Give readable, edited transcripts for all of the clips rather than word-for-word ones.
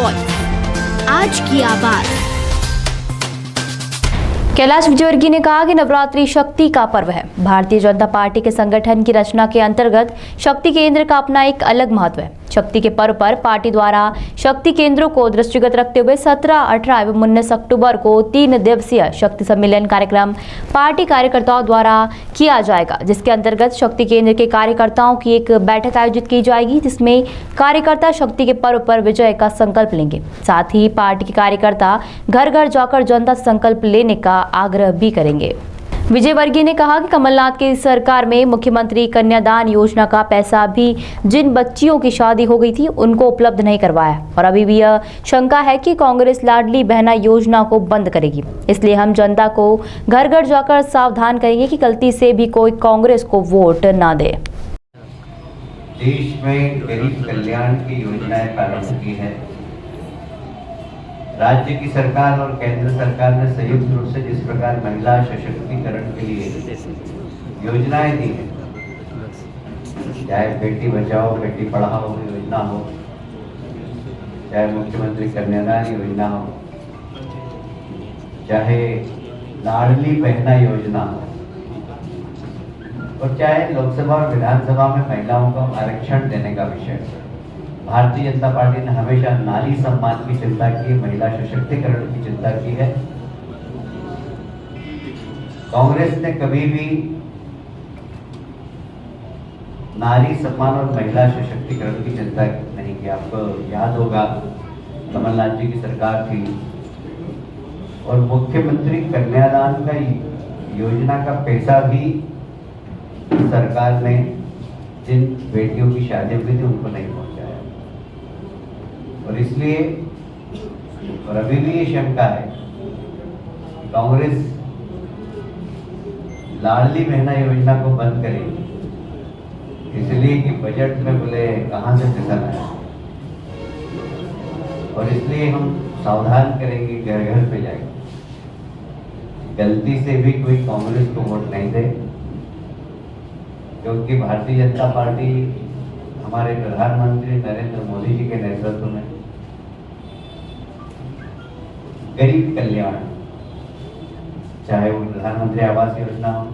Voice, आज की आवाज। कैलाश विजयवर्गीय ने कहा कि नवरात्रि शक्ति का पर्व है। भारतीय जनता पार्टी के संगठन की रचना के अंतर्गत शक्ति केंद्र का अपना एक अलग महत्व है। शक्ति के पर्व पर पार्टी द्वारा शक्ति केंद्रों को दृष्टिगत रखते हुए 17, 18 एवं 19 अक्टूबर को 3 दिवसीय शक्ति सम्मेलन कार्यक्रम पार्टी कार्यकर्ताओं द्वारा किया जाएगा, जिसके अंतर्गत शक्ति केंद्र के कार्यकर्ताओं की एक बैठक आयोजित की जाएगी, जिसमें कार्यकर्ता शक्ति के पर्व पर विजय का संकल्प लेंगे। साथ ही पार्टी के कार्यकर्ता घर घर जाकर जनता से संकल्प लेने का आग्रह भी करेंगे। विजयवर्गीय ने कहा कि कमलनाथ की सरकार में मुख्यमंत्री कन्यादान योजना का पैसा भी जिन बच्चियों की शादी हो गई थी उनको उपलब्ध नहीं करवाया और अभी भी यह शंका है कि कांग्रेस लाडली बहना योजना को बंद करेगी। इसलिए हम जनता को घर घर जाकर सावधान करेंगे कि गलती से भी कोई कांग्रेस को वोट ना दे। देश में गरीब कल्याण की योजनाएं प्रारंभ की है। राज्य की सरकार और केंद्र सरकार ने संयुक्त रूप से जिस प्रकार महिला सशक्तिकरण के लिए योजनाएं दी है, चाहे बेटी बचाओ बेटी पढ़ाओ योजना हो, चाहे मुख्यमंत्री कन्यादान योजना हो, चाहे लाडली बहना योजना हो, और चाहे लोकसभा और विधानसभा में महिलाओं को आरक्षण देने का विषय है। भारतीय जनता पार्टी ने हमेशा नारी सम्मान की चिंता की, महिला सशक्तिकरण की चिंता की है। कांग्रेस ने कभी भी नारी सम्मान और महिला सशक्तिकरण की चिंता नहीं की। आपको याद होगा कमलनाथ जी की सरकार थी और मुख्यमंत्री कन्यादान का योजना का पैसा भी सरकार ने जिन बेटियों की शादी हुई थी उनको नहीं पहुंचाया। और इसलिए और अभी भी ये शंका है कि कांग्रेस लाडली बहना योजना को बंद करेगी, इसलिए कि बजट में बोले कहां से पैसा आया। और इसलिए हम सावधान करेंगे, घर घर पे जाएंगे, गलती से भी कोई कांग्रेस को वोट नहीं दे, क्योंकि भारतीय जनता पार्टी हमारे प्रधानमंत्री नरेंद्र मोदी जी के नेतृत्व में गरीब कल्याण, चाहे वो प्रधानमंत्री आवास योजना हो,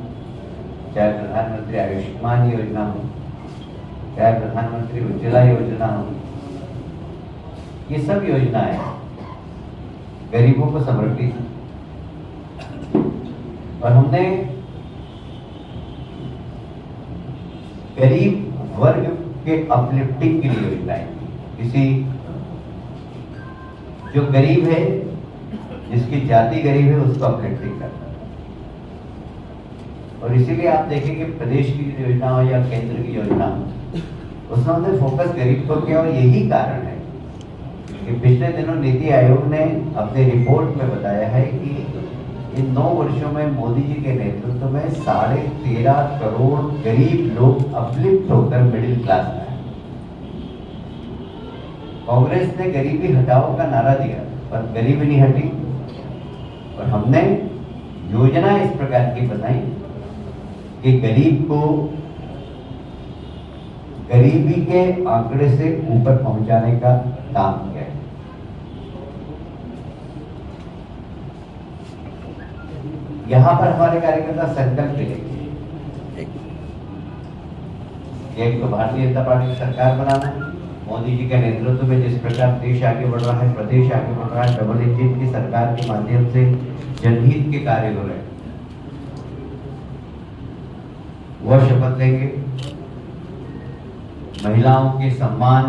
चाहे प्रधानमंत्री आयुष्मान योजना हो, चाहे प्रधानमंत्री उज्ज्वला योजना हो, ये सब योजनाएं गरीबों को समर्पित है। और हमने गरीब वर्ग के अपलिफ्टिंग के लिए योजनाएं, किसी जो गरीब है, जिसकी जाति गरीब है, उसको अपलिफ्टिंग करना। और इसीलिए आप देखेंगे प्रदेश की योजना हो या केंद्र की योजना हो, उसमें हमने फोकस गरीब को किया। और यही कारण है कि पिछले दिनों नीति आयोग ने अपने रिपोर्ट में बताया है कि इन 9 वर्षों में मोदी जी के नेतृत्व में 13.5 करोड़ गरीब लोग अपलिफ्ट होकर मिडिल क्लास में आए। कांग्रेस ने गरीबी हटाओ का नारा दिया पर गरीबी नहीं हटी। और हमने योजना इस प्रकार की बनाई कि गरीब को गरीबी के आंकड़े से ऊपर पहुंचाने का काम किया है। यहां पर हमारे कार्यकर्ता संकल्प लेंगे, एक तो भारतीय जनता पार्टी की सरकार बनाना, मोदी जी के नेतृत्व में जिस प्रकार देश आगे बढ़ रहा है, प्रदेश आगे बढ़ रहा है, डबल इंजन की सरकार के माध्यम से जनहित के कार्य हो रहे हैं, वह शपथ लेंगे। महिलाओं के सम्मान,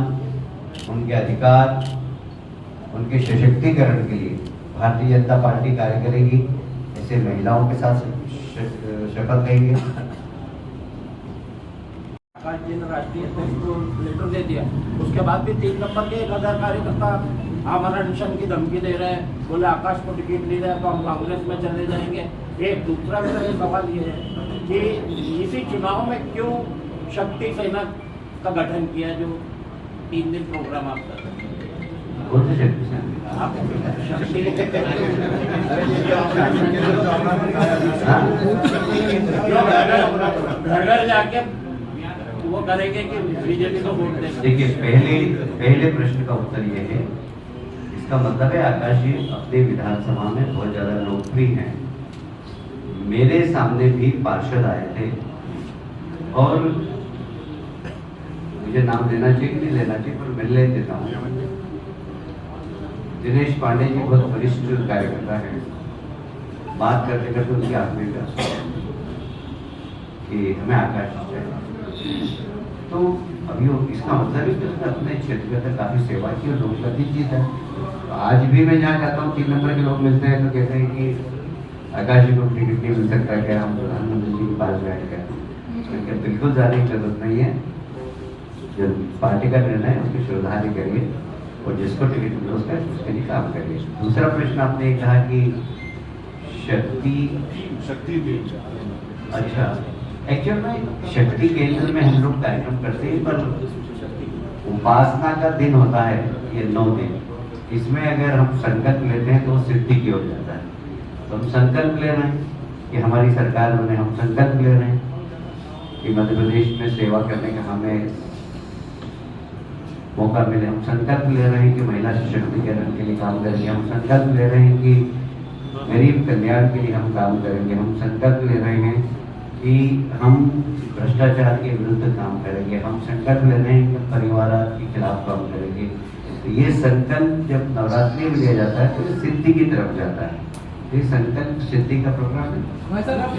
उनके अधिकार, उनके सशक्तिकरण के लिए भारतीय जनता पार्टी कार्य करेगी। ऐसे महिलाओं के साथ शपथ लेंगे। राष्ट्रीय को लेटर दे दिया, उसके बाद भी 3 नंबर के 1000 कार्यकर्ता आमरण की धमकी दे रहे हैं, बोले आकाश को टिकट नहीं रहा तो हम कांग्रेस में चले जाएंगे। एक दूसरा मेरा ये सवाल ये है कि इसी चुनाव में क्यों शक्ति सेना का गठन किया, जो 3 दिन प्रोग्राम आपका घर घर जाके वो करेंगे कि बीजेपी को वोट देंगे। देखिए, पहले प्रश्न का उत्तर ये है इसका मतलब है आकाश जी अपने विधानसभा में बहुत ज़्यादा लोकप्रिय हैं। मेरे सामने भी पार्षद आए थे और मुझे नाम लेना चाहिए कि नहीं लेना चाहिए, पर मैं ले देता हूँ। दिनेश पांडे जी बहुत वरिष्ठ कार्यकर्ता हैं। बात करते करते उनकी आंख में प्यास कि हमें आकाश चाहिए। तो अभी वो इसका मतलब है कि उसने अपने क्षेत्र में काफ़ी सेवा की और लोकप्रति जीत है। तो आज भी मैं जहाँ जाता हूँ 3 नंबर के लोग मिलते हैं तो कहते हैं कि आकाश जी को टिकट नहीं मिल सकता क्या, हम प्रधानमंत्री जी के पास बैठ गए। बिल्कुल जाने की जरूरत नहीं है। जब पार्टी का निर्णय है उसकी श्रद्धांजलि करिए और जिसको टिकट मिले उसके लिए काम करिए। दूसरा प्रश्न आपने कहा कि शक्ति अच्छा, एक्चुअल में शक्ति केंद्र में हम लोग कार्यक्रम करते हैं, पर उपासना का दिन होता है ये 9 दिन। इसमें अगर हम संकल्प लेते हैं तो वो सिद्धि की हो जाता है। तो हम संकल्प ले रहे हैं कि हमारी सरकार बने, हम संकल्प ले रहे हैं कि मध्य प्रदेश में सेवा करने का हमें मौका मिले। हम संकल्प ले रहे हैं कि महिला सशक्तिकरण के लिए काम करेंगे। हम संकल्प ले रहे हैं कि गरीब कल्याण के लिए हम काम करेंगे। हम संकल्प ले रहे हैं कि हम भ्रष्टाचार के विरुद्ध काम करेंगे। हम संकल्प ले रहे हैं कि परिवार के खिलाफ काम करेंगे। तो ये संकल्प जब नवरात्रि में लिया जाता है तो ये सिद्धि की तरफ जाता है। ये संकल्प सिद्धि का प्रोग्राम है।